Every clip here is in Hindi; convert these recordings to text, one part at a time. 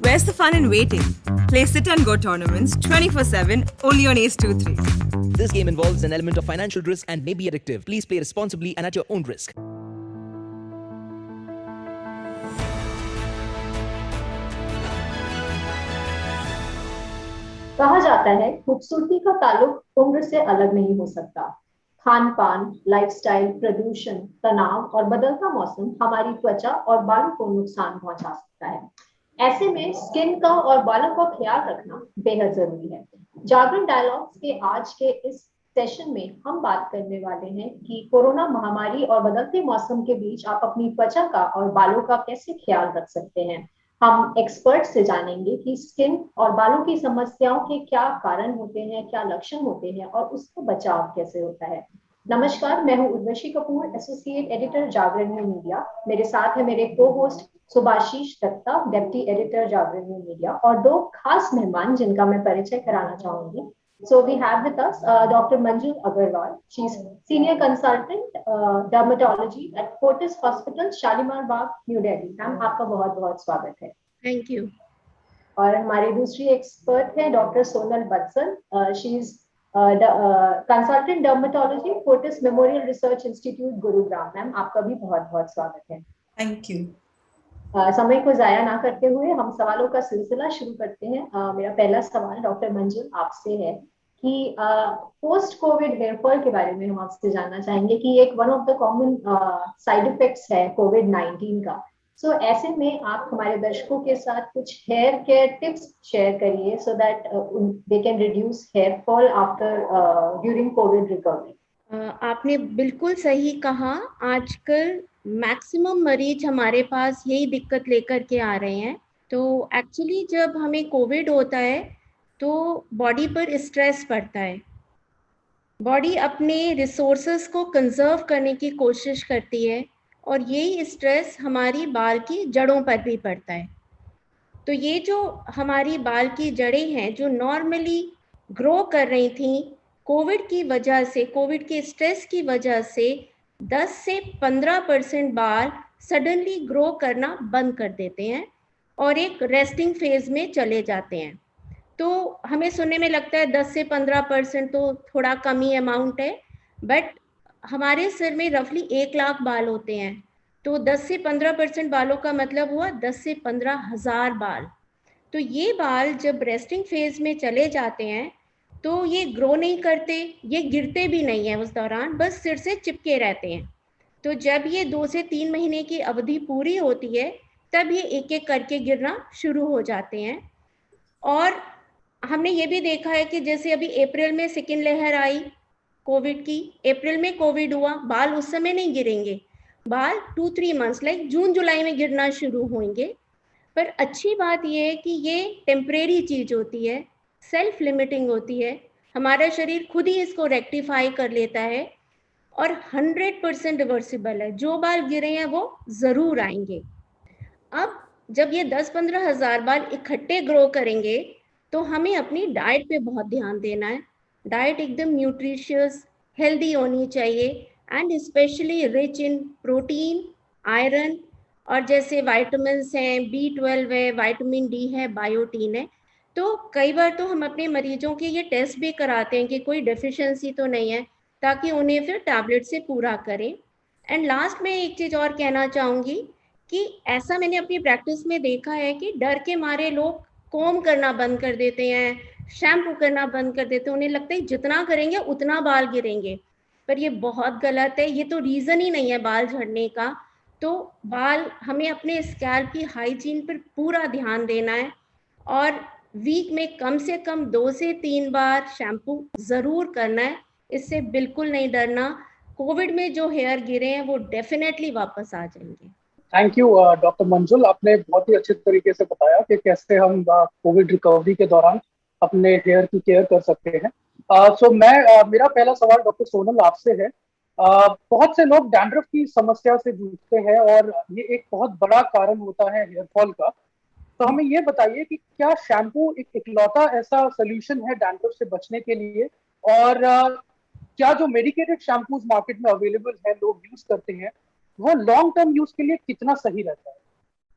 Where's the fun in waiting? Play Sit and Go tournaments 24/7 only on Ace 2-3. This game involves an element of financial risk and may be addictive. Please play responsibly and at your own risk. कहा जाता है खूबसूरती का ताल्लुक उम्र से अलग नहीं हो सकता। खान पान, लाइफस्टाइल, प्रदूषण, तनाव और बदलता मौसम हमारी त्वचा और बालों को नुकसान पहुंचा सकता है। ऐसे में स्किन का और बालों का ख्याल रखना बेहद जरूरी है। जागरण डायलॉग्स के आज के इस सेशन में हम बात करने वाले हैं कि कोरोना महामारी और बदलते मौसम के बीच आप अपनी त्वचा का और बालों का कैसे ख्याल रख सकते हैं। हम एक्सपर्ट से जानेंगे कि स्किन और बालों की समस्याओं के क्या कारण होते हैं, क्या लक्षण होते हैं और उसका बचाव कैसे होता है। नमस्कार, मैं हूं Urvashi Kapoor, associate editor Jagran new media. मेरे साथ है मेरे को host Subhashish Dutta, deputy editor Jagran new media, और दो खास मेहमान जिनका मैं परिचय कराना चाहूंगी। So we have with us Dr. Manjul Agarwal. She's senior consultant dermatology at Fortis Hospital, Shalimar Bagh, New Delhi. Ma'am, आपका बहुत बहुत स्वागत है। Thank you. और हमारी दूसरी एक्सपर्ट है doctor Sonal Batsal. She is consultant dermatology, Fortis memorial research institute, Gurugram. Ma'am, आपका भी बहुत बहुत स्वागत है। Thank you. समय को जाया ना करते हुए हम सवालों का सिलसिला शुरू करते हैं। मेरा पहला सवाल डॉक्टर मंजुल आपसे है कि पोस्ट कोविड हेयर फॉल के बारे में हम आपसे जानना चाहेंगे कि एक one of the common side effects है कोविड-19 का। सो ऐसे में आप हमारे दर्शकों के साथ कुछ हेयर केयर टिप्स शेयर करिए so that they can reduce hair fall after during covid recovery. आपने बिल्कुल सही कहा। आजकल मैक्सिमम मरीज हमारे पास यही दिक्कत लेकर के आ रहे हैं। तो एक्चुअली जब हमें कोविड होता है तो बॉडी पर स्ट्रेस पड़ता है। बॉडी अपने रिसोर्सेज को कंजर्व करने की कोशिश करती है और यही स्ट्रेस हमारी बाल की जड़ों पर भी पड़ता है। तो ये जो हमारी बाल की जड़ें हैं जो नॉर्मली ग्रो कर रही थी, कोविड की वजह से, कोविड के स्ट्रेस की वजह से 10 से 15% बाल सडनली ग्रो करना बंद कर देते हैं और एक रेस्टिंग फेज में चले जाते हैं। तो हमें सुनने में लगता है 10 से 15% तो थोड़ा कम ही अमाउंट है, बट हमारे सिर में रफली 1 लाख बाल होते हैं। तो 10 से 15% बालों का मतलब हुआ 10 से 15,000 बाल। तो ये बाल जब रेस्टिंग फेज में चले जाते हैं तो ये ग्रो नहीं करते, ये गिरते भी नहीं हैं उस दौरान, बस सिर से चिपके रहते हैं। तो जब ये 2 से 3 महीने की अवधि पूरी होती है तब ये एक एक करके गिरना शुरू हो जाते हैं। और हमने ये भी देखा है कि जैसे अभी अप्रैल में सेकेंड लहर आई कोविड की, अप्रैल में कोविड हुआ, बाल उस समय नहीं गिरेंगे, बाल 2-3 मंथ्स लाइक जून जुलाई में गिरना शुरू होंगे। पर अच्छी बात यह है कि ये टेम्परेरी चीज़ होती है, सेल्फ लिमिटिंग होती है, हमारा शरीर खुद ही इसको रेक्टिफाई कर लेता है और 100% रिवर्सिबल है। जो बाल गिरे हैं वो ज़रूर आएंगे। अब जब ये 10-15 हज़ार बाल इकट्ठे ग्रो करेंगे तो हमें अपनी डाइट पे बहुत ध्यान देना है। डाइट एकदम न्यूट्रिशियस, हेल्दी होनी चाहिए and specially rich in protein, iron और जैसे विटामिन्स हैं, B12 है, विटामिन डी है, बायोटीन है। तो कई बार तो हम अपने मरीजों के ये टेस्ट भी कराते हैं कि कोई डेफिशिएंसी तो नहीं है, ताकि उन्हें फिर टैबलेट से पूरा करें। एंड लास्ट में एक चीज़ और कहना चाहूँगी कि ऐसा मैंने अपनी प्रैक्टिस में देखा है कि डर के मारे लोग कोम करना बंद कर देते हैं, शैम्पू करना बंद कर देते हैं। उन्हें लगता है जितना करेंगे उतना बाल गिरेंगे, पर ये बहुत गलत है। ये तो रीज़न ही नहीं है बाल झड़ने का। तो बाल हमें अपने स्कैल्प की हाइजीन पर पूरा ध्यान देना है और वीक में कम से कम 2 से 3 बार शैम्पू ज़रूर करना है। इससे बिल्कुल नहीं डरना। कोविड में जो हेयर गिरे हैं वो डेफिनेटली वापस आ जाएंगे। थैंक यू डॉक्टर मंजुल, आपने बहुत ही अच्छे तरीके से बताया कि कैसे हम कोविड रिकवरी के दौरान अपने हेयर की केयर कर सकते हैं। मेरा पहला सवाल डॉक्टर सोनल आपसे है। बहुत से लोग डैंड्रफ की समस्या से जूझते हैं और ये एक बहुत बड़ा कारण होता है हेयर फॉल का। तो हमें ये बताइए कि क्या शैम्पू एक इकलौता ऐसा सोल्यूशन है डैंड्रफ से बचने के लिए, और क्या जो मेडिकेटेड शैम्पूज मार्केट में अवेलेबल है, लोग यूज करते हैं, वो लॉन्ग टर्म यूज के लिए कितना सही रहता है?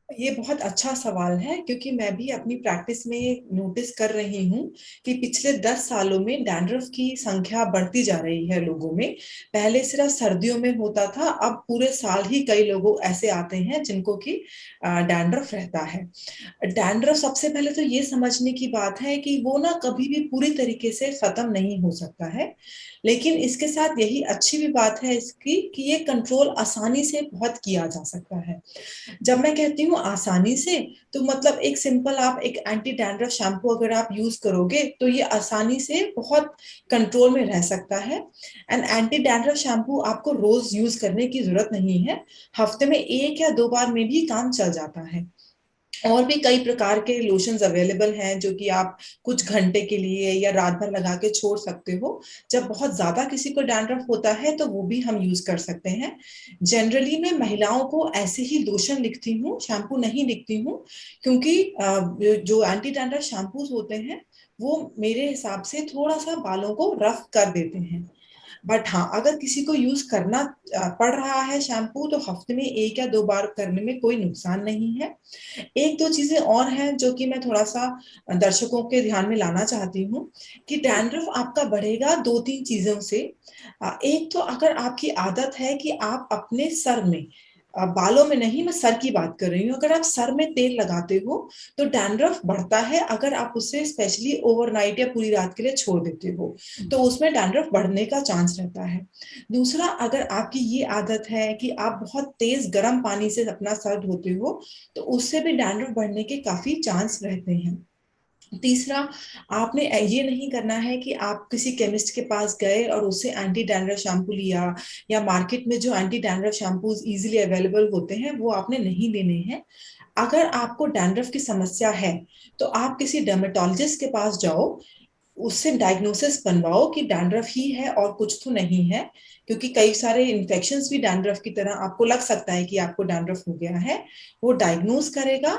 ये बहुत अच्छा सवाल है, क्योंकि मैं भी अपनी प्रैक्टिस में नोटिस कर रही हूँ कि पिछले 10 सालों में डैंड्रफ की संख्या बढ़ती जा रही है लोगों में। पहले सिर्फ सर्दियों में होता था, अब पूरे साल ही कई लोग ऐसे आते हैं जिनको कि डैंड्रफ रहता है। डैंड्रफ, सबसे पहले तो ये समझने की बात है कि वो ना कभी भी पूरी तरीके से खत्म नहीं हो सकता है, लेकिन इसके साथ यही अच्छी भी बात है इसकी कि ये कंट्रोल आसानी से बहुत किया जा सकता है। जब मैं कहती हूँ आसानी से, तो मतलब एक सिंपल आप एक एंटी डैंड्रफ शैम्पू अगर आप यूज करोगे तो ये आसानी से बहुत कंट्रोल में रह सकता है। एंड एंटी डैंड्रफ शैम्पू आपको रोज यूज करने की जरूरत नहीं है, हफ्ते में 1 या 2 बार में भी काम चल जाता है। और भी कई प्रकार के लोशंस अवेलेबल हैं जो कि आप कुछ घंटे के लिए या रात भर लगा के छोड़ सकते हो। जब बहुत ज्यादा किसी को डैंड्रफ होता है तो वो भी हम यूज कर सकते हैं। जनरली मैं महिलाओं को ऐसे ही लोशन लिखती हूँ, शैम्पू नहीं लिखती हूँ, क्योंकि जो एंटी डैंड्रफ शैम्पूज होते हैं वो मेरे हिसाब से थोड़ा सा बालों को रफ कर देते हैं। बट हाँ, अगर किसी को यूज करना पड़ रहा है शैम्पू, तो हफ्ते में 1 या 2 बार करने में कोई नुकसान नहीं है। एक दो चीजें और हैं जो कि मैं थोड़ा सा दर्शकों के ध्यान में लाना चाहती हूँ कि डैंड्रफ आपका बढ़ेगा 2-3 चीजों से। एक तो अगर आपकी आदत है कि आप अपने सर में, बालों में नहीं, मैं सर की बात कर रही हूँ, अगर आप सर में तेल लगाते हो तो डैंड्रफ बढ़ता है। अगर आप उसे स्पेशली ओवरनाइट या पूरी रात के लिए छोड़ देते हो तो उसमें डैंड्रफ बढ़ने का चांस रहता है। दूसरा, अगर आपकी ये आदत है कि आप बहुत तेज गर्म पानी से अपना सर धोते हो तो उससे भी डैंड्रफ बढ़ने के काफी चांस रहते हैं। तीसरा, आपने ये नहीं करना है कि आप किसी केमिस्ट के पास गए और उससे एंटी डैंड्रफ शैम्पू लिया, या मार्केट में जो anti dandruff shampoos easily available होते हैं वो आपने नहीं लेने हैं। अगर आपको डैंड्रफ की समस्या है तो आप किसी डर्मेटोलॉजिस्ट के पास जाओ, उससे डायग्नोसिस बनवाओ कि डैंड्रफ ही है और कुछ तो नहीं है, क्योंकि कई सारे इन्फेक्शंस भी डैंड्रफ की तरह आपको लग सकता है कि आपको डैंड्रफ हो गया है। वो डायग्नोस करेगा,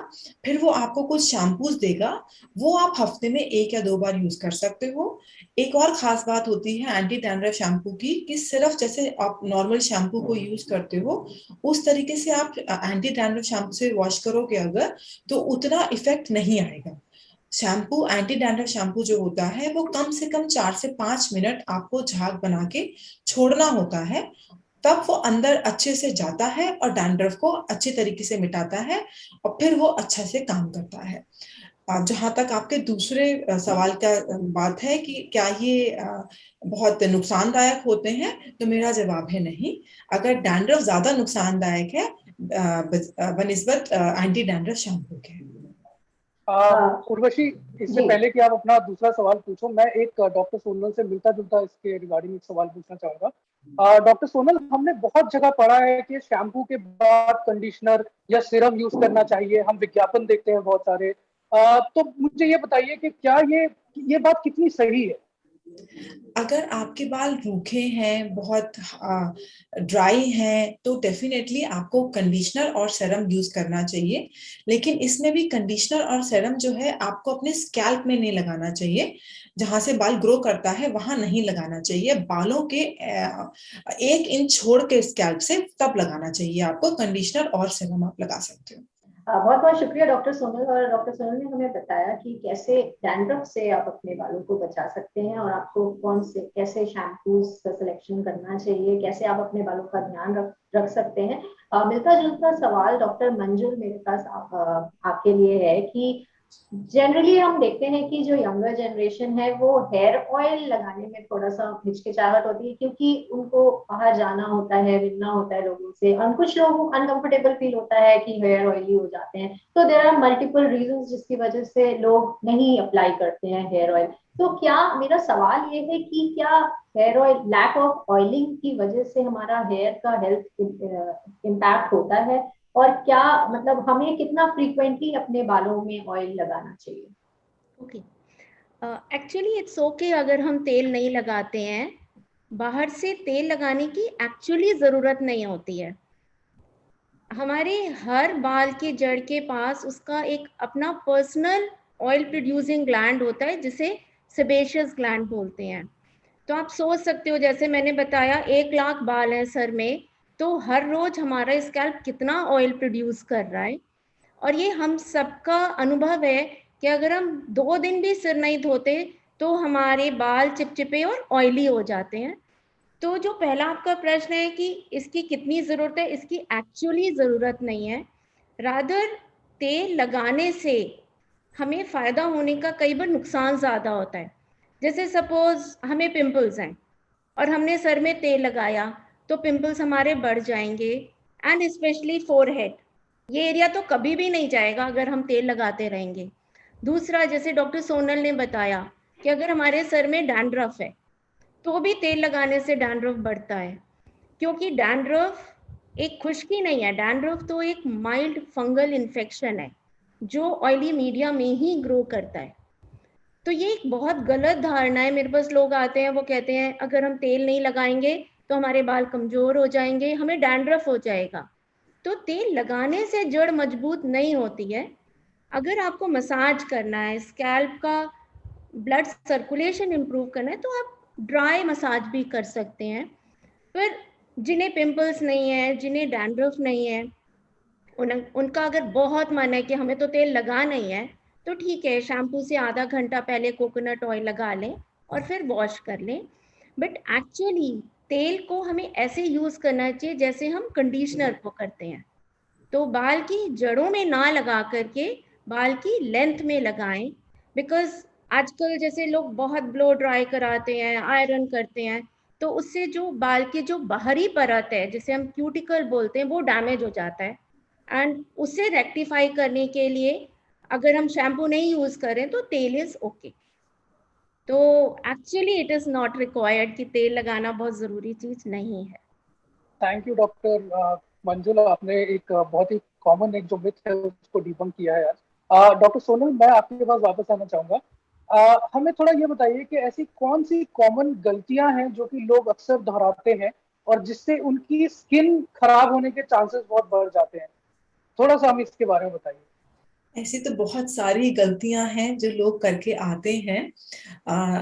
फिर वो आपको कुछ शैम्पूज देगा, वो आप हफ्ते में 1 या 2 बार यूज कर सकते हो। एक और खास बात होती है एंटी डैंड्रफ शैम्पू की कि सिर्फ जैसे आप नॉर्मल शैम्पू को यूज करते हो उस तरीके से आप एंटी डैंड्रफ शैम्पू से वॉश करोगे अगर, तो उतना इफेक्ट नहीं आएगा। शैम्पू, एंटी डैंड्रफ शैम्पू जो होता है वो कम से कम 4 से 5 मिनट आपको झाग बना के छोड़ना होता है, तब वो अंदर अच्छे से जाता है और डैंड्रफ को अच्छे तरीके से मिटाता है और फिर वो अच्छा से काम करता है। जहां तक आपके दूसरे सवाल का बात है कि क्या ये बहुत नुकसानदायक होते हैं, तो मेरा जवाब है नहीं। अगर डैंड्रफ ज्यादा नुकसानदायक है बनिस्बत एंटी डैंड्रफ शैम्पू के। उर्वशी, इससे जी। पहले कि आप अपना दूसरा सवाल पूछो, मैं एक डॉक्टर सोनल से मिलता जुलता इसके रिगार्डिंग एक सवाल पूछना चाहूंगा। डॉक्टर सोनल, हमने बहुत जगह पढ़ा है कि शैम्पू के बाद कंडीशनर या सीरम यूज करना चाहिए, हम विज्ञापन देखते हैं बहुत सारे। तो मुझे ये बताइए कि क्या ये बात कितनी सही है? अगर आपके बाल रूखे हैं, बहुत ड्राई हैं, तो डेफिनेटली आपको कंडीशनर और सेरम यूज करना चाहिए। लेकिन इसमें भी कंडीशनर और सेरम जो है आपको अपने स्कैल्प में नहीं लगाना चाहिए, जहां से बाल ग्रो करता है वहां नहीं लगाना चाहिए। बालों के 1 इंच छोड़ के स्कैल्प से तब लगाना चाहिए आपको। कंडीशनर और सेरम आप लगा सकते हो। बहुत बहुत शुक्रिया डॉक्टर सोनल। और डॉक्टर सोनल ने हमें बताया कि कैसे डैंड्रफ से आप अपने बालों को बचा सकते हैं और आपको कैसे शैम्पूज का सिलेक्शन करना चाहिए, कैसे आप अपने बालों का ध्यान रख सकते हैं। मिलता जुलता सवाल डॉक्टर मंजुल मेरे पास आपके लिए है कि जनरली हम देखते हैं कि जो यंगर जनरेशन है वो हेयर ऑयल लगाने में थोड़ा सा हिचकिचाहट होती है, क्योंकि उनको बाहर जाना होता है, मिलना होता है लोगों से, और कुछ लोगों को अनकंफर्टेबल फील होता है कि हेयर ऑयली हो जाते हैं। तो देयर आर मल्टीपल रीजंस जिसकी वजह से लोग नहीं अप्लाई करते हैं हेयर ऑयल। तो क्या, मेरा सवाल ये है कि क्या hair oil, lack of oiling की वजह से हमारा हेयर का हेल्थ इम्पैक्ट होता है, और क्या मतलब हमें कितना फ्रीक्वेंटली अपने बालों में ऑयल लगाना चाहिए? ओके, एक्चुअली इट्स ओके अगर हम तेल नहीं लगाते हैं। बाहर से तेल लगाने की एक्चुअली ज़रूरत नहीं होती है। हमारे हर बाल के जड़ के पास उसका एक अपना पर्सनल ऑयल प्रोड्यूसिंग ग्लैंड होता है जिसे सेबेशियस ग्लैंड बोलते हैं। तो आप सोच सकते हो, जैसे मैंने बताया 1 लाख बाल हैं सर में, तो हर रोज हमारा स्कैल्प कितना ऑयल प्रोड्यूस कर रहा है। और ये हम सबका अनुभव है कि अगर हम 2 दिन भी सिर नहीं धोते तो हमारे बाल चिपचिपे और ऑयली हो जाते हैं। तो जो पहला आपका प्रश्न है कि इसकी कितनी ज़रूरत है, इसकी एक्चुअली ज़रूरत नहीं है। रादर तेल लगाने से हमें फ़ायदा होने का कई बार नुकसान ज़्यादा होता है। जैसे सपोज़ हमें पिंपल्स हैं और हमने सर में तेल लगाया तो पिंपल्स हमारे बढ़ जाएंगे, एंड स्पेशली फोरहेड, ये एरिया तो कभी भी नहीं जाएगा अगर हम तेल लगाते रहेंगे। दूसरा, जैसे डॉक्टर सोनल ने बताया कि अगर हमारे सर में डैंड्रफ है तो भी तेल लगाने से डैंड्रफ बढ़ता है, क्योंकि डैंड्रफ एक खुश्की नहीं है, डैंड्रफ तो एक माइल्ड फंगल इन्फेक्शन है जो ऑयली मीडिया में ही ग्रो करता है। तो ये एक बहुत गलत धारणा है। मेरे पास लोग आते हैं, वो कहते हैं अगर हम तेल नहीं लगाएंगे तो हमारे बाल कमज़ोर हो जाएंगे, हमें डैंड्रफ हो जाएगा। तो तेल लगाने से जड़ मजबूत नहीं होती है। अगर आपको मसाज करना है, स्कैल्प का ब्लड सर्कुलेशन इम्प्रूव करना है, तो आप ड्राई मसाज भी कर सकते हैं। पर जिन्हें पिंपल्स नहीं है, जिन्हें डैंड्रफ नहीं है, उनका अगर बहुत मन है कि हमें तो तेल लगाना ही है, तो ठीक है, शैम्पू से आधा घंटा पहले कोकोनट ऑयल लगा लें और फिर वॉश कर लें। बट एक्चुअली तेल को हमें ऐसे यूज़ करना चाहिए जैसे हम कंडीशनर को करते हैं। तो बाल की जड़ों में ना लगा करके बाल की लेंथ में लगाएं, बिकॉज आजकल जैसे लोग बहुत ब्लो ड्राई कराते हैं, आयरन करते हैं, तो उससे जो बाल की जो बाहरी परत है, जिसे हम क्यूटिकल बोलते हैं, वो डैमेज हो जाता है। एंड उसे रेक्टिफाई करने के लिए अगर हम शैम्पू नहीं यूज़ करें तो तेल इज़ ओके। तो actually it is not required कि तेल लगाना बहुत ज़रूरी चीज़ नहीं है। थैंक यू डॉक्टर मंजुल, आपने एक बहुत ही कॉमन एक जो मिथ है उसको डिबंक किया है आज। डॉक्टर सोनल, मैं आपके पास वापस आना चाहूंगा। हमें थोड़ा ये बताइए कि ऐसी कौन सी कॉमन गलतियां हैं जो कि लोग अक्सर दोहराते हैं और जिससे उनकी स्किन खराब होने के चांसेस बहुत बढ़ जाते हैं। थोड़ा सा हमें इसके बारे में बताइए। ऐसी तो बहुत सारी गलतियां हैं जो लोग करके आते हैं।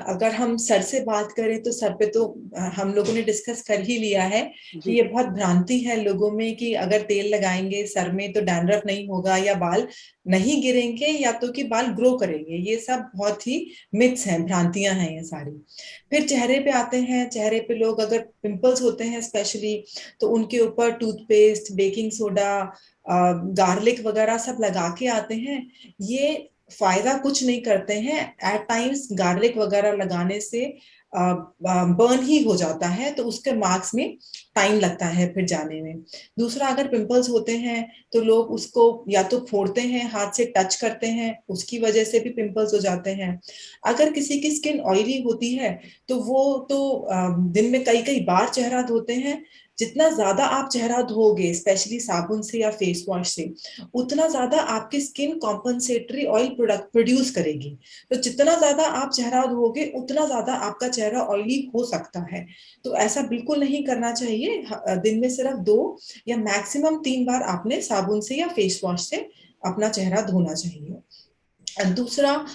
अगर हम सर से बात करें तो सर पे तो हम लोगों ने डिस्कस कर ही लिया है कि ये बहुत भ्रांति है लोगों में कि अगर तेल लगाएंगे सर में तो डैंड्रफ नहीं होगा या बाल नहीं गिरेंगे या तो कि बाल ग्रो करेंगे। ये सब बहुत ही मिथ्स हैं, भ्रांतियां हैं ये सारी। फिर चेहरे पे आते हैं। चेहरे पे लोग अगर पिंपल्स होते हैं स्पेशली, तो उनके ऊपर टूथपेस्ट, बेकिंग सोडा, गार्लिक वगैरह सब लगा के आते हैं। ये फायदा कुछ नहीं करते हैं। एट टाइम्स गार्लिक वगैरह लगाने से बर्न ही हो जाता है, तो उसके मार्क्स में टाइम लगता है फिर जाने में। दूसरा, अगर पिंपल्स होते हैं तो लोग उसको या तो फोड़ते हैं, हाथ से टच करते हैं, उसकी वजह से भी पिंपल्स हो जाते हैं। अगर किसी की स्किन ऑयली होती है तो वो तो दिन में कई कई बार चेहरा धोते हैं। जितना ज्यादा आप चेहरा धोगे स्पेशली साबुन से या फेस वॉश से, उतना ज्यादा आपकी skin compensatory oil product produce करेगी। तो जितना ज्यादा आप चेहरा धोगे उतना ज्यादा आपका चेहरा ऑयली हो सकता है। तो ऐसा बिल्कुल नहीं करना चाहिए। दिन में सिर्फ 2 या मैक्सिमम 3 बार आपने साबुन से या फेस वॉश से अपना चेहरा धोना चाहिए। दूसरा,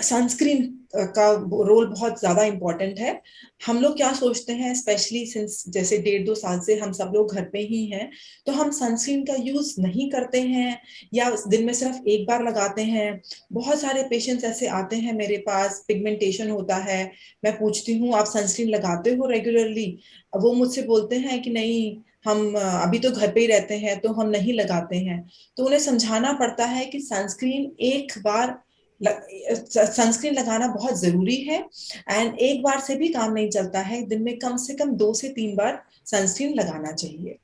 सनस्क्रीन का रोल बहुत ज्यादा इम्पोर्टेंट है। हम लोग क्या सोचते हैं, स्पेशली सिंस जैसे 1.5-2 साल से हम सब लोग घर पे ही हैं, तो हम सनस्क्रीन का यूज नहीं करते हैं या दिन में सिर्फ 1 बार लगाते हैं। बहुत सारे पेशेंट्स ऐसे आते हैं मेरे पास, पिगमेंटेशन होता है, मैं पूछती हूँ आप सनस्क्रीन लगाते हो रेगुलरली? वो मुझसे बोलते हैं कि नहीं, हम अभी तो घर पे ही रहते हैं तो हम नहीं लगाते हैं। तो उन्हें समझाना पड़ता है कि सनस्क्रीन लगाना बहुत जरूरी है। एंड 1 बार से भी काम नहीं चलता है, दिन में कम से कम 2 से 3 बार सनस्क्रीन लगाना चाहिए।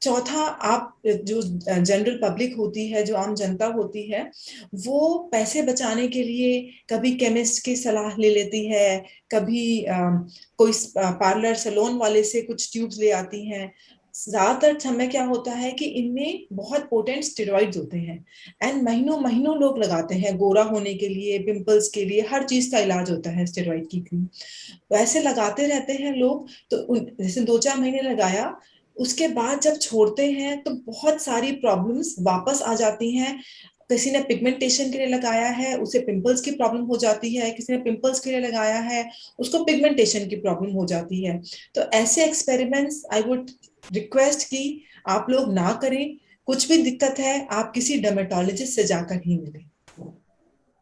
चौथा, आप जो जनरल पब्लिक होती है, जो आम जनता होती है, वो पैसे बचाने के लिए कभी केमिस्ट की सलाह ले लेती है, कभी कोई पार्लर सैलून वाले से कुछ ट्यूब्स ले आती हैं। ज्यादातर समय क्या होता है कि इनमें बहुत पोटेंट स्टेरॉइड्स होते हैं एंड महीनों महीनों लोग लगाते हैं गोरा होने के लिए, पिंपल्स के लिए, हर चीज का इलाज होता है स्टेरॉइड की क्रीम। वैसे लगाते रहते हैं लोग। तो जैसे 2-4 महीने लगाया, उसके बाद जब छोड़ते हैं तो बहुत सारी प्रॉब्लम्स वापस आ जाती हैं। किसी ने पिगमेंटेशन के लिए लगाया है, उसे पिंपल्स की प्रॉब्लम हो जाती है। किसी ने पिंपल्स के लिए लगाया है, उसको पिगमेंटेशन की प्रॉब्लम हो जाती है। तो ऐसे एक्सपेरिमेंट्स आई वुड रिक्वेस्ट कि आप लोग ना करें। कुछ भी दिक्कत है आप किसी डर्मेटोलॉजिस्ट से जाकर ही मिलें।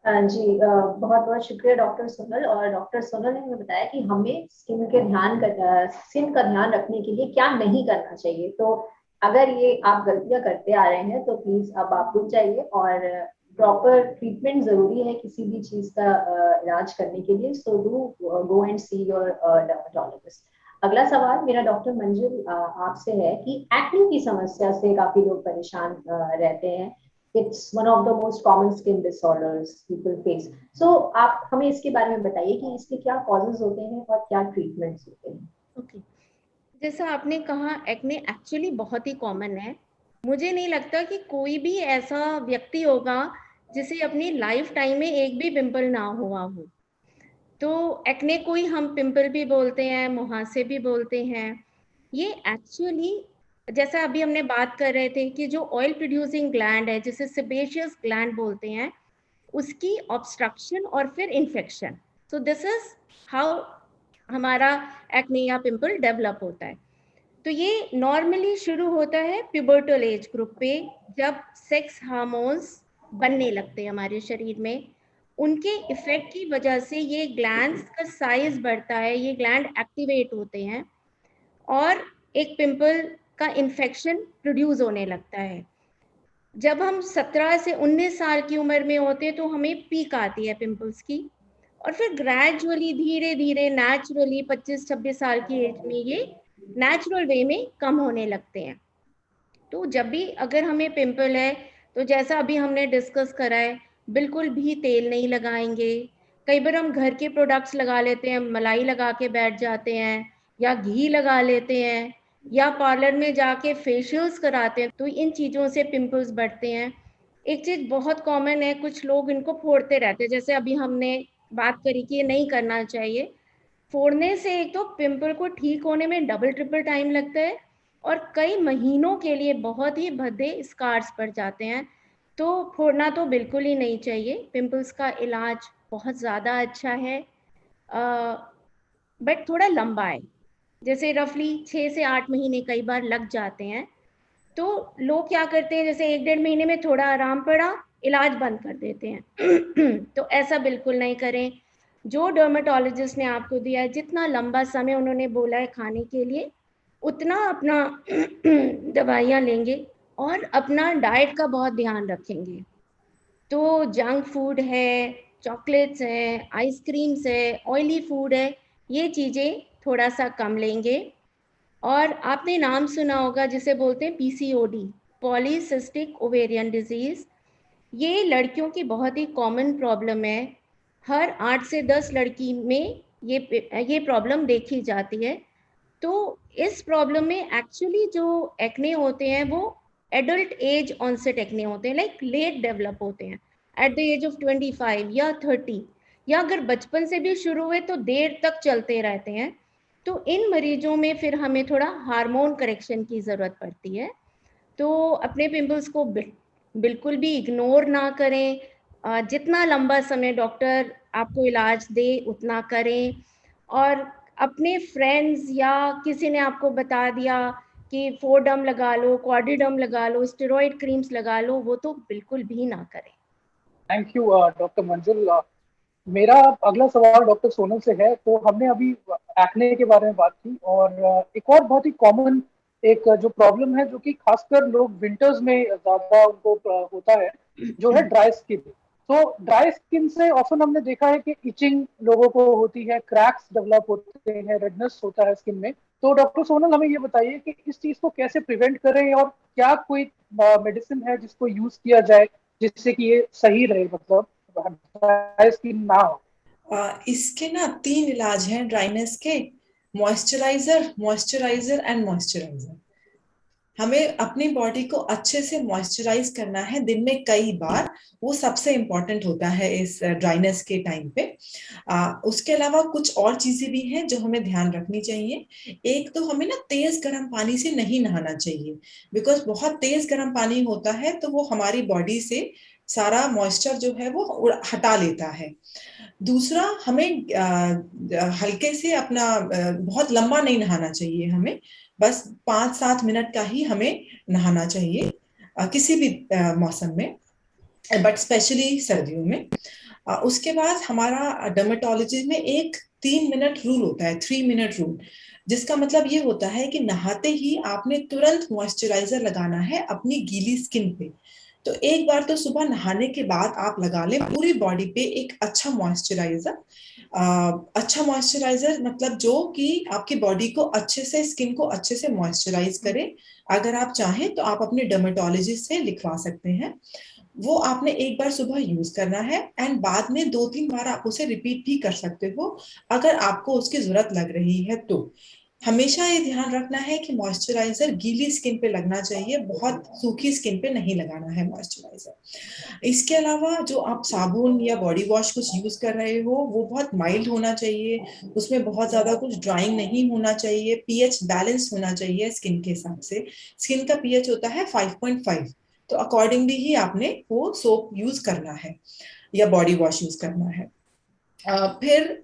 जी बहुत बहुत शुक्रिया डॉक्टर सोनल। और डॉक्टर सोनल ने हमें बताया कि हमें स्किन का ध्यान रखने के लिए क्या नहीं करना चाहिए। तो अगर ये आप गलतियां करते आ रहे हैं तो प्लीज अब आप रुक जाइए, और प्रॉपर ट्रीटमेंट जरूरी है किसी भी चीज का इलाज करने के लिए। So do go and see your dermatologist. अगला सवाल मेरा डॉक्टर मंजुल आपसे है कि एक्ने की समस्या से काफी लोग परेशान रहते हैं। It's one of the most common skin disorders people face. So आप हमें इसके बारे में बताइए कि इसके क्या causes होते हैं और क्या treatments होते हैं। ओके, जैसा आपने कहा एक्ने एक्चुअली बहुत ही कॉमन है। मुझे नहीं लगता कि कोई भी ऐसा व्यक्ति होगा जिसे अपनी लाइफ टाइम में एक भी पिंपल ना हुआ हो। तो एक्ने को ही हम पिंपल भी बोलते हैं, मुहासे भी बोलते हैं। ये एक्चुअली जैसा अभी हमने बात कर रहे थे कि जो ऑयल प्रोड्यूसिंग ग्लैंड है जिसे सेबेशियस ग्लैंड बोलते हैं, उसकी ऑब्स्ट्रक्शन और फिर infection. So this is how हमारा एक्ने या पिंपल डेवलप होता है। तो ये नॉर्मली शुरू होता है प्यूबर्टल एज ग्रुप पे, जब सेक्स हार्मोन्स बनने लगते हैं हमारे शरीर में। उनके इफेक्ट की वजह से ये ग्लैंड्स का साइज बढ़ता है, ये ग्लैंड एक्टिवेट होते हैं और एक पिंपल का इन्फेक्शन प्रोड्यूस होने लगता है। जब हम 17 से 19 साल की उम्र में होते हैं तो हमें पीक आती है पिंपल्स की, और फिर ग्रेजुअली धीरे धीरे नेचुरली 25-26 साल की एज में ये नेचुरल वे में कम होने लगते हैं। तो जब भी अगर हमें पिंपल है तो जैसा अभी हमने डिस्कस करा है, बिल्कुल भी तेल नहीं लगाएंगे। कई बार हम घर के प्रोडक्ट्स लगा लेते हैं, मलाई लगा के बैठ जाते हैं या घी लगा लेते हैं या पार्लर में जाके फेशियल्स कराते हैं, तो इन चीज़ों से पिंपल्स बढ़ते हैं। एक चीज़ बहुत कॉमन है, कुछ लोग इनको फोड़ते रहते हैं, जैसे अभी हमने बात करी कि ये नहीं करना चाहिए। फोड़ने से एक तो पिंपल को ठीक होने में डबल ट्रिपल टाइम लगता है और कई महीनों के लिए बहुत ही भद्दे स्कार्स पड़ जाते हैं। तो फोड़ना तो बिल्कुल ही नहीं चाहिए। पिंपल्स का इलाज बहुत ज़्यादा अच्छा है, बट थोड़ा लंबा है, जैसे रफली 6 से 8 महीने कई बार लग जाते हैं। तो लोग क्या करते हैं, जैसे 1-1.5 महीने में थोड़ा आराम पड़ा, इलाज बंद कर देते हैं। तो ऐसा बिल्कुल नहीं करें। जो डर्मेटोलॉजिस्ट ने आपको दिया है, जितना लंबा समय उन्होंने बोला है खाने के लिए, उतना अपना दवाइयाँ लेंगे और अपना डाइट का बहुत ध्यान रखेंगे। तो जंक फूड है, चॉकलेट्स हैं, आइसक्रीम्स है, ऑयली फूड है, ये चीज़ें थोड़ा सा कम लेंगे। और आपने नाम सुना होगा जिसे बोलते हैं पीसीओडी, पॉलीसिस्टिक ओवेरियन डिजीज़। ये लड़कियों की बहुत ही कॉमन प्रॉब्लम है। हर 8 से 10 लड़की में ये प्रॉब्लम देखी जाती है। तो इस प्रॉब्लम में एक्चुअली जो एक्ने होते हैं वो एडल्ट एज ऑनसेट एक्ने होते हैं, लाइक लेट डेवलप होते हैं एट द एज ऑफ 25 या 30, या अगर बचपन से भी शुरू हुए तो देर तक चलते रहते हैं। तो इन मरीजों में फिर हमें थोड़ा हार्मोन करेक्शन की ज़रूरत पड़ती है। तो अपने पिंपल्स को बिल्कुल भी इग्नोर ना करें। जितना लंबा समय डॉक्टर आपको इलाज दे उतना करें। और अपने फ्रेंड्स या किसी ने आपको बता दिया कि फोडम लगा लो, क्वाडिडम लगा लो, स्टेरॉइड क्रीम्स लगा लो, वो तो बिल्कुल भी ना करें। थैंक यू डॉक्टर मंजुल। मेरा अगला सवाल डॉक्टर सोनल से है। तो हमने अभी एक्ने के बारे में बात की, और एक और बहुत ही कॉमन एक जो प्रॉब्लम है, जो कि खासकर लोग विंटर्स में ज्यादा उनको होता है, जो है ड्राई स्किन। तो ड्राई स्किन से ऑफन हमने देखा है कि इचिंग लोगों को होती है, क्रैक्स डेवलप होते हैं, रेडनेस होता है स्किन में। तो डॉक्टर सोनल हमें ये बताइए कि इस चीज को कैसे प्रिवेंट करें, और क्या कोई मेडिसिन है जिसको यूज किया जाए जिससे कि ये सही रहे, मतलब ड्राई स्किन ना हो। इसके ना 3 इलाज हैं ड्राइनेस के, मॉइस्चराइजर एंड मॉइस्चराइजर। हमें अपनी बॉडी को अच्छे से मॉइस्चराइज करना है दिन में कई बार, वो सबसे इम्पोर्टेंट होता है इस ड्राइनेस के टाइम पे। उसके अलावा कुछ और चीजें भी हैं जो हमें ध्यान रखनी चाहिए। एक तो हमें ना तेज गर्म पानी से नहीं नहाना चाहिए, बिकॉज बहुत तेज गर्म पानी होता है तो वो हमारी बॉडी से सारा मॉइस्चर जो है वो हटा लेता है। दूसरा, हमें हल्के से अपना बहुत लंबा नहीं नहाना चाहिए, हमें बस 5-7 मिनट का ही हमें नहाना चाहिए। किसी भी मौसम में, बट स्पेशली सर्दियों में। उसके बाद हमारा डर्मेटोलॉजी में एक 3 मिनट रूल होता है, 3 मिनट रूल, जिसका मतलब ये होता है कि नहाते ही आपने तुरंत मॉइस्चराइजर लगाना है अपनी गीली स्किन पे। तो एक बार तो सुबह नहाने के बाद आप लगा लें पूरी बॉडी पे एक अच्छा मॉइस्चराइजर। अच्छा मॉइस्चराइजर मतलब जो कि आपकी बॉडी को अच्छे से, स्किन को अच्छे से मॉइस्चराइज करे। अगर आप चाहें तो आप अपने डर्मेटोलॉजिस्ट से लिखवा सकते हैं। वो आपने एक बार सुबह यूज करना है एंड बाद में 2-3 बार आप उसे रिपीट भी कर सकते हो अगर आपको उसकी जरूरत लग रही है तो। हमेशा ये ध्यान रखना है कि मॉइस्चराइजर गीली स्किन पे लगना चाहिए, बहुत सूखी स्किन पे नहीं लगाना है मॉइस्चराइजर। इसके अलावा जो आप साबुन या बॉडी वॉश कुछ यूज कर रहे हो वो बहुत माइल्ड होना चाहिए, उसमें बहुत ज्यादा कुछ ड्राइंग नहीं होना चाहिए, पीएच बैलेंस होना चाहिए स्किन के हिसाब से। स्किन का पीएच होता है 5.5, तो अकॉर्डिंगली ही आपने वो सोप यूज करना है या बॉडी वॉश यूज करना है। फिर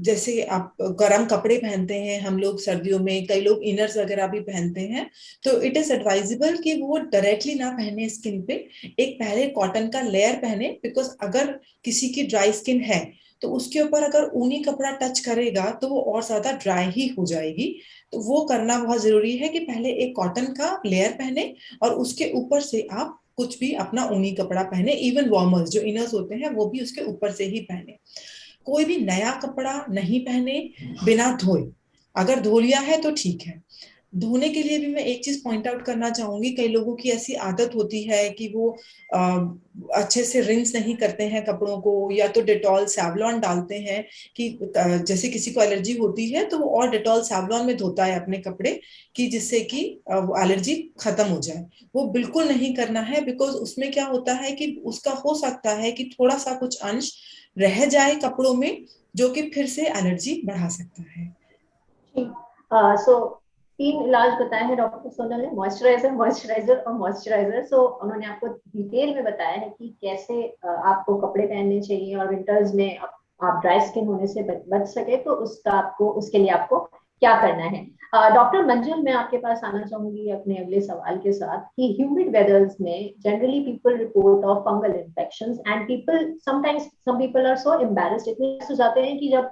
जैसे आप गर्म कपड़े पहनते हैं, हम लोग सर्दियों में कई लोग इनर्स वगैरह भी पहनते हैं, तो इट इज एडवाइजेबल कि वो डायरेक्टली ना पहने स्किन पे, एक पहले कॉटन का लेयर पहने, बिकॉज अगर किसी की ड्राई स्किन है तो उसके ऊपर अगर ऊनी कपड़ा टच करेगा तो वो और ज्यादा ड्राई ही हो जाएगी। तो वो करना बहुत जरूरी है कि पहले एक कॉटन का लेयर पहने और उसके ऊपर से आप कुछ भी अपना ऊनी कपड़ा पहने, इवन वार्मर्स जो इनर्स होते हैं वो भी उसके ऊपर से ही पहने। कोई भी नया कपड़ा नहीं पहने बिना धोए, अगर धो लिया है तो ठीक है। धोने के लिए भी मैं एक चीज पॉइंट आउट करना चाहूंगी, कई लोगों की ऐसी आदत होती है कि वो अच्छे से रिंस नहीं करते हैं कपड़ों को, या तो डेटॉल सैवलॉन डालते हैं कि जैसे किसी को एलर्जी होती है तो वो और डेटॉल सैवलॉन में धोता है अपने कपड़े कि जिससे कि वो एलर्जी खत्म हो जाए। वो बिल्कुल नहीं करना है, बिकॉज उसमें क्या होता है कि उसका हो सकता है कि थोड़ा सा कुछ अंश रह जाए कपड़ों में जो कि फिर से एलर्जी बढ़ा सकता है। सो 3 इलाज बताए हैं डॉक्टर सोनल ने, मॉइस्चराइजर, मॉइस्चराइजर और मॉइस्चराइजर। सो उन्होंने आपको डिटेल में बताया है कि कैसे आपको कपड़े पहनने चाहिए और विंटर्स में आप ड्राई स्किन होने से बच सके, तो उसके लिए आपको क्या करना है। डॉक्टर मंजुल, मैं आपके पास आना चाहूंगी अपने अगले सवाल के साथ कि ह्यूमिड वेदर्स में generally people report of fungal infections and people sometimes some people are so embarrassed, इतने हो जाते हैं कि जब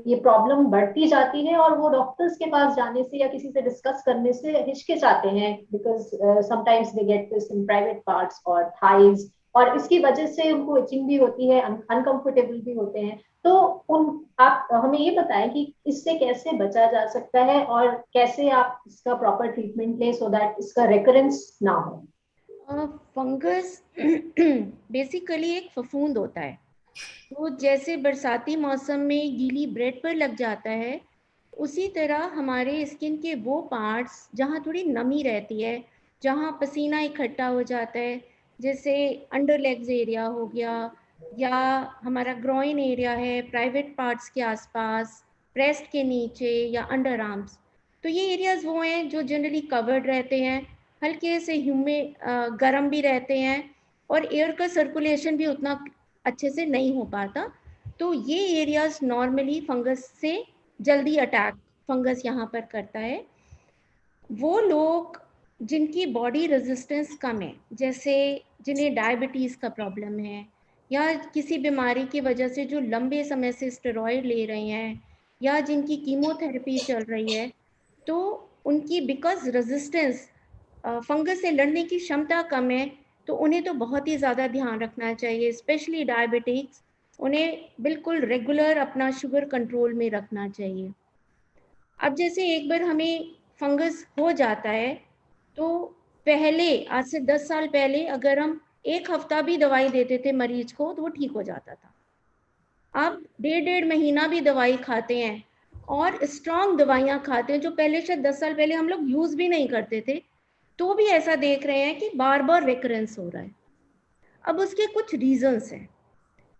ये प्रॉब्लम बढ़ती जाती है और वो डॉक्टर्स के पास जाने से या किसी से डिस्कस करने से हिचकिचाते हैं, because sometimes they get this in private parts और थाइज, और इसकी वजह से उनको इचिंग भी होती है, अनकंफर्टेबल भी होते हैं। तो आप हमें ये बताएं कि इससे कैसे बचा जा सकता है और कैसे आप इसका प्रॉपर ट्रीटमेंट लें सो दैट इसका रिकरेंस ना हो। फंगस बेसिकली एक फफूंद होता है, तो जैसे बरसाती मौसम में गीली ब्रेड पर लग जाता है, उसी तरह हमारे स्किन के वो पार्ट्स जहाँ थोड़ी नमी रहती है, जहाँ पसीना इकट्ठा हो जाता है, जैसे अंडर लेग्स एरिया हो गया या हमारा ग्रोइन एरिया है, प्राइवेट पार्ट्स के आसपास, ब्रेस्ट के नीचे या अंडर आर्म्स, तो ये एरियाज़ वो हैं जो जनरली कवर्ड रहते हैं, हल्के से ह्यूमिड गर्म भी रहते हैं और एयर का सर्कुलेशन भी उतना अच्छे से नहीं हो पाता। तो ये एरियाज नॉर्मली फंगस से जल्दी अटैक फंगस यहाँ पर करता है। वो लोग जिनकी बॉडी रेजिस्टेंस कम है, जैसे जिन्हें डायबिटीज़ का प्रॉब्लम है या किसी बीमारी की वजह से जो लंबे समय से स्टेरॉयड ले रहे हैं या जिनकी कीमोथेरेपी चल रही है, तो उनकी बिकॉज रेजिस्टेंस फंगस से लड़ने की क्षमता कम है, तो उन्हें तो बहुत ही ज़्यादा ध्यान रखना चाहिए, स्पेशली डायबिटिक्स। उन्हें बिल्कुल रेगुलर अपना शुगर कंट्रोल में रखना चाहिए। अब जैसे एक बार हमें फंगस हो जाता है, तो पहले आज से 10 साल पहले अगर हम 1 हफ्ता भी दवाई देते थे मरीज को तो वो ठीक हो जाता था। अब 1.5 महीना भी दवाई खाते हैं और स्ट्रॉन्ग दवाइयाँ खाते हैं जो पहले शायद 10 साल पहले हम लोग यूज़ भी नहीं करते थे, तो भी ऐसा देख रहे हैं कि बार बार रिकरेंस हो रहा है। अब उसके कुछ रीजंस हैं,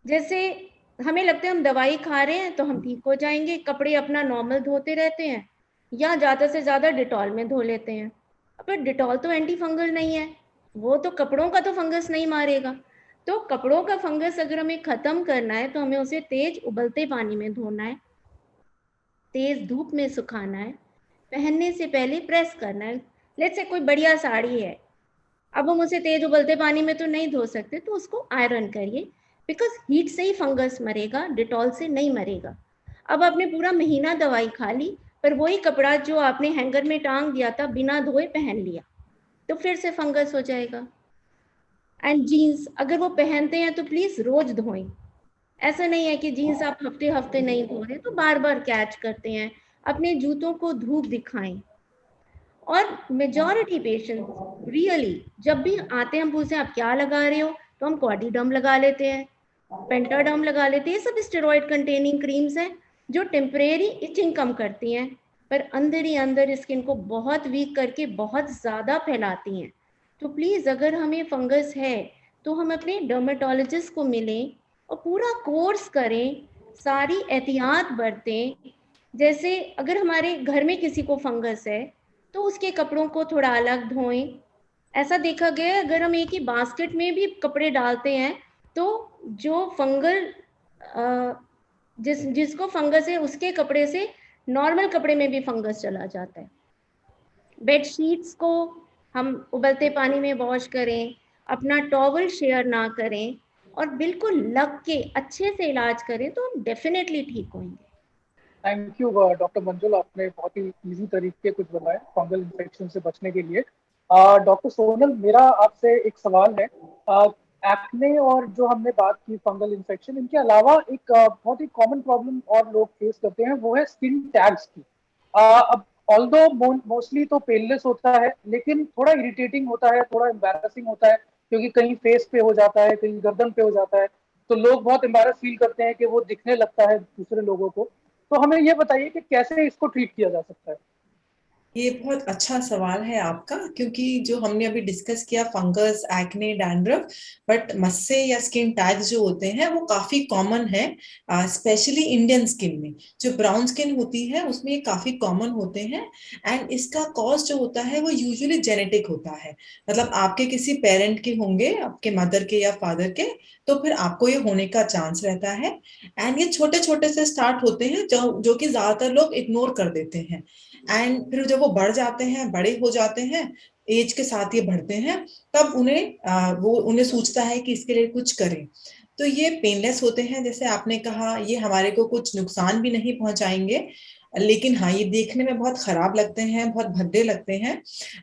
जैसे हमें लगता है हम दवाई खा रहे हैं तो हम ठीक हो जाएंगे, कपड़े अपना नॉर्मल धोते रहते हैं या ज़्यादा से ज़्यादा डिटॉल में धो लेते हैं। पर डिटॉल तो एंटी फंगल नहीं है, वो तो कपड़ों का तो फंगस नहीं मारेगा। तो कपड़ों का फंगस अगर हमें ख़त्म करना है तो हमें उसे तेज उबलते पानी में धोना है, तेज धूप में सुखाना है, पहनने से पहले प्रेस करना है। लेट्स से कोई बढ़िया साड़ी है, अब हम उसे तेज उबलते पानी में तो नहीं धो सकते, तो उसको आयरन करिए, बिकॉज हीट से ही फंगस मरेगा, डिटॉल से नहीं मरेगा। अब आपने पूरा महीना दवाई खा ली, पर वही कपड़ा जो आपने हैंगर में टांग दिया था बिना धोए पहन लिया, तो फिर से फंगस हो जाएगा। एंड जीन्स अगर वो पहनते हैं तो प्लीज रोज धोएं। ऐसा नहीं है कि जीन्स आप हफ्ते हफ्ते नहीं धो रहे तो बार बार कैच करते हैं। अपने जूतों को धूप दिखाएं। और मेजॉरिटी पेशेंट्स रियली जब भी आते हैं हम पूछते हैं आप क्या लगा रहे हो, तो हम क्वाडिडम लगा लेते हैं, पेंटाडम लगा लेते हैं। ये सब स्टेरॉइड कंटेनिंग क्रीम्स हैं जो टेम्परेरी इचिंग कम करती हैं, पर अंदर ही अंदर स्किन को बहुत वीक करके बहुत ज़्यादा फैलाती हैं। तो प्लीज़ अगर हमें फंगस है तो हम अपने डर्मेटोलॉजिस्ट को मिलें और पूरा कोर्स करें, सारी एहतियात बरतें। जैसे अगर हमारे घर में किसी को फंगस है तो उसके कपड़ों को थोड़ा अलग धोएं। ऐसा देखा गया है अगर हम एक ही बास्केट में भी कपड़े डालते हैं तो जो फंगल जिसको फंगस है उसके कपड़े से नॉर्मल कपड़े में भी फंगस चला जाता है। बेडशीट्स को हम उबलते पानी में वॉश करें, अपना टॉवल शेयर ना करें और बिल्कुल लग के अच्छे से इलाज करें तो हम डेफिनेटली ठीक होंगे। थैंक यू डॉक्टर मंजुल, आपने बहुत ही इजी तरीके कुछ बताया फंगल इन्फेक्शन से बचने के लिए। डॉक्टर सोनल, मेरा आपसे एक सवाल है। एक्ने और जो हमने बात की फंगल इन्फेक्शन, इनके अलावा एक बहुत ही कॉमन प्रॉब्लम और लोग फेस करते हैं, वो है स्किन टैग्स की। अब ऑल्दो मोस्टली तो पेनलेस होता है, लेकिन थोड़ा इरिटेटिंग होता है, थोड़ा एम्बैरेसिंग होता है, क्योंकि कहीं फेस पे हो जाता है, कहीं गर्दन पे हो जाता है, तो लोग बहुत एम्बैरस फील करते हैं कि वो दिखने लगता है दूसरे लोगों को। तो हमें ये बताइए कि कैसे इसको ट्रीट किया जा सकता है। ये बहुत अच्छा सवाल है आपका, क्योंकि जो हमने अभी डिस्कस किया फंगस, एक्ने, डैंड्रफ, बट मस्से या स्किन टैग्स जो होते हैं वो काफी कॉमन है, स्पेशली इंडियन स्किन में। जो ब्राउन स्किन होती है उसमें ये काफी कॉमन होते हैं। एंड इसका कॉज जो होता है वो यूजुअली जेनेटिक होता है, मतलब आपके किसी पेरेंट के होंगे, आपके मदर के या फादर के, तो फिर आपको ये होने का चांस रहता है। एंड ये छोटे छोटे से स्टार्ट होते हैं जो कि ज्यादातर लोग इग्नोर कर देते हैं। एंड फिर जब वो बढ़ जाते हैं, बड़े हो जाते हैं, एज के साथ ये बढ़ते हैं, तब उन्हें सोचता है कि इसके लिए कुछ करें। तो ये पेनलेस होते हैं, जैसे आपने कहा, ये हमारे को कुछ नुकसान भी नहीं पहुंचाएंगे, लेकिन हाँ ये देखने में बहुत खराब लगते हैं, बहुत भद्दे लगते हैं।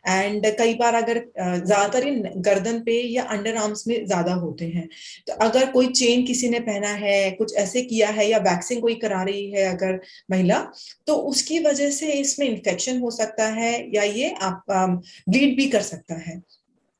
एंड कई बार अगर ज्यादातर ही गर्दन पे या अंडर आर्म्स में ज्यादा होते हैं, तो अगर कोई चेन किसी ने पहना है, कुछ ऐसे किया है, या वैक्सिंग कोई करा रही है अगर महिला, तो उसकी वजह से इसमें इन्फेक्शन हो सकता है, या ये आप ब्लीड भी कर सकता है।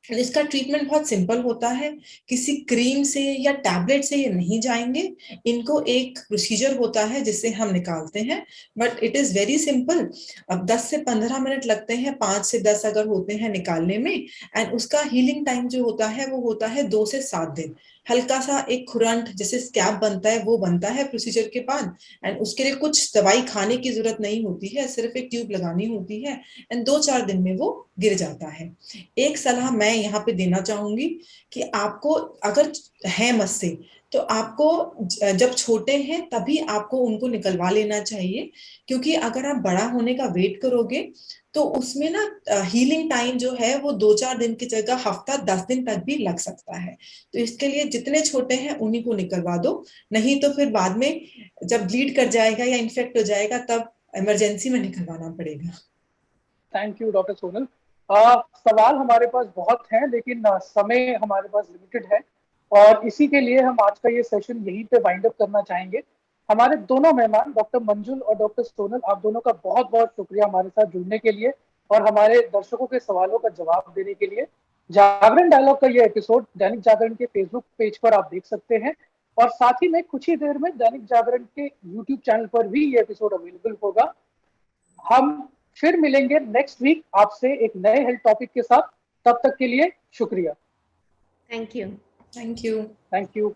इसका ट्रीटमेंट बहुत सिंपल होता है, किसी क्रीम से या टैबलेट से ये नहीं जाएंगे। इनको एक प्रोसीजर होता है जिससे हम निकालते हैं, but it is very simple. अब 10 से 15 मिनट लगते हैं, 5 से 10 अगर होते हैं निकालने में। एंड उसका हीलिंग टाइम जो होता है वो होता है 2 से 7 दिन। हल्का सा एक खुरंट जैसे स्कैब बनता है वो बनता है प्रोसीजर के बाद। एंड उसके लिए कुछ दवाई खाने की जरूरत नहीं होती है, सिर्फ एक ट्यूब लगानी होती है, एंड 2-4 दिन में वो गिर जाता है। एक सलाह मैं यहाँ पे देना चाहूंगी कि आपको अगर है मस्से, तो आपको जब छोटे हैं तभी आपको उनको निकलवा लेना चाहिए, क्योंकि अगर आप बड़ा होने का वेट करोगे तो उसमें ना हीलिंग टाइम जो है वो 2-4 दिन की जगह हफ्ता 10 दिन तक भी लग सकता है। तो इसके लिए जितने छोटे हैं उन्हीं को निकलवा दो, नहीं तो फिर बाद में जब ब्लीड कर जाएगा या इन्फेक्ट हो जाएगा तब इमरजेंसी में निकलवाना पड़ेगा। Thank you doctor Sonal. सवाल हमारे पास बहुत हैं, लेकिन समय हमारे पास लिमिटेड है, और इसी के लिए हम आज का ये सेशन यहीं पे वाइंड अप करना चाहेंगे। हमारे दोनों मेहमान डॉक्टर मंजुल और डॉक्टर सोनल, आप दोनों का बहुत बहुत शुक्रिया हमारे साथ जुड़ने के लिए और हमारे दर्शकों के सवालों का जवाब देने के लिए। जागरण डायलॉग का ये एपिसोड दैनिक जागरण के फेसबुक पेज पर आप देख सकते हैं, और साथ ही में कुछ ही देर में दैनिक जागरण के यूट्यूब चैनल पर भी ये एपिसोड अवेलेबल होगा। हम फिर मिलेंगे नेक्स्ट वीक आपसे एक नए हेल्थ टॉपिक के साथ। तब तक के लिए शुक्रिया। Thank you. Thank you. Thank you.